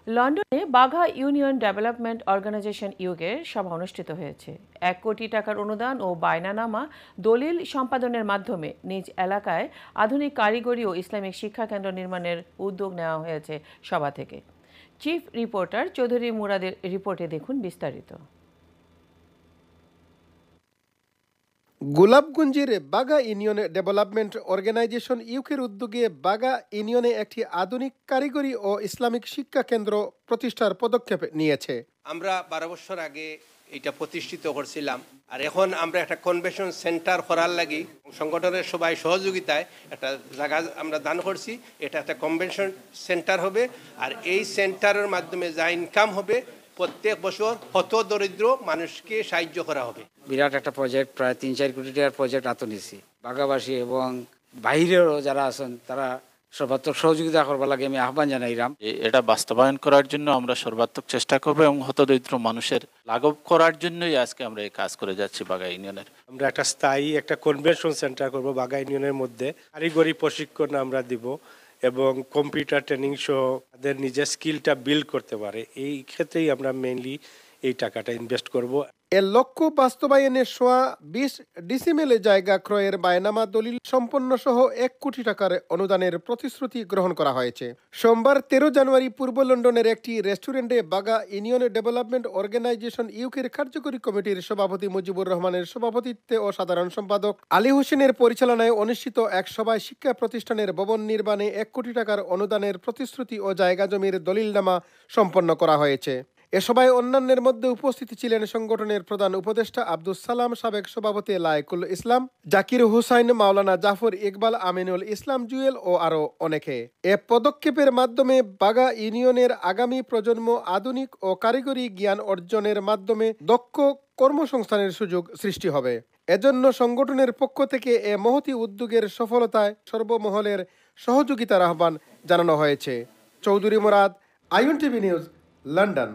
লন্ডনে বাঘা union development organisation ইউকের সভা অনুষ্ঠিত হয়েছে। 1 কোটি টাকার অনুদান ও বায়নানামা দলিল সম্পাদনের মাধ্যমে নিজ এলাকায় আধুনিক কারিগরি ও ইসলামিক শিক্ষা কেন্দ্র নির্মাণের উদ্যোগ নেওয়া হয়েছে সভা থেকে। চিফ রিপোর্টার চৌধুরী মুরাদের রিপোর্টে দেখুন বিস্তারিত। গোলাপগঞ্জের বাগা ইউনিয়ন ডেভেলপমেন্ট অর্গানাইজেশন ইউকের উদ্যোগে বাগা ইউনিয়নে একটি আধুনিক কারিগরি ও ইসলামিক শিক্ষা কেন্দ্র প্রতিষ্ঠার পদক্ষেপ নিয়েছে। আমরা 12 বছর আগে এটা প্রতিষ্ঠিত করছিলাম, আর এখন আমরা একটা কনভেনশন সেন্টার করার লাগি সংগঠনের সবাই সহযোগিতায় একটা জায়গা আমরা দান করছি। এটা একটা কনভেনশন সেন্টার হবে, আর এই সেন্টারের মাধ্যমে যা ইনকাম হবে প্রত্যেক বছর হত দরিদ্র মানুষকে সাহায্য করা হবে। বিরাট একটা প্রজেক্ট, প্রায় 3-4 কোটি টাকার প্রজেক্ট হাতে নিছি। বাগাবাসী এবং বাইরেরও যারা আছেন তারা সর্বাত্মক সহযোগিতা করবার লাগে আমি আহ্বান জানাইলাম। এটা বাস্তবায়ন করার জন্য আমরা সর্বাত্মক চেষ্টা করব এবং হতদরিদ্র মানুষের লাঘব করার জন্যই আজকে আমরা এই কাজ করে যাচ্ছি বাগা ইউনিয়নের। আমরা একটা স্থায়ী একটা কনভেনশন সেন্টার করব বাগা ইউনিয়নের মধ্যে। কারিগরি প্রশিক্ষণ আমরা দিব এবং কম্পিউটার ট্রেনিং সহ তাদের নিজের স্কিলটা বিল্ড করতে পারে। এই ক্ষেত্রেই আমরা মেইনলি এই টাকাটা ইনভেস্ট করব। এর লক্ষ্য বাস্তবায়নে 20 ডিসিমেলে জায়গা ক্রয়ের বায়নামা দলিল সম্পন্ন সহ 1 কোটি টাকার অনুদানের প্রতিশ্রুতি গ্রহণ করা হয়েছে। সোমবার 13 জানুয়ারি পূর্ব লন্ডনের একটি রেস্টুরেন্টে বাগা ইউনিয়ন ডেভেলপমেন্ট অর্গানাইজেশন ইউকের কার্যকরী কমিটির সভাপতি মুজিবুর রহমানের সভাপতিত্বে ও সাধারণ সম্পাদক আলী হোসেনের পরিচালনায় অনুষ্ঠিত এক সভায় শিক্ষা প্রতিষ্ঠানের ভবন নির্মাণে 1 কোটি টাকার অনুদানের প্রতিশ্রুতি ও জায়গা জমির দলিলনামা সম্পন্ন করা হয়েছে। এ সভায় অন্যান্যের মধ্যে উপস্থিত ছিলেন সংগঠনের প্রধান উপদেষ্টা আব্দুস সালাম, সাবেক সভাপতি লায়েকুল ইসলাম, জাকির হুসাইন, মাওলানা জাফর ইকবাল, আমিনুল ইসলাম জুয়েল ও আরও অনেকে। এ পদক্ষেপের মাধ্যমে বাগা ইউনিয়নের আগামী প্রজন্ম আধুনিক ও কারিগরি জ্ঞান অর্জনের মাধ্যমে দক্ষ কর্মসংস্থানের সুযোগ সৃষ্টি হবে। এজন্য সংগঠনের পক্ষ থেকে এ মহতি উদ্যোগের সফলতায় সর্বমহলের সহযোগিতার আহ্বান জানানো হয়েছে। Chowdhury Murad, in TV news, London.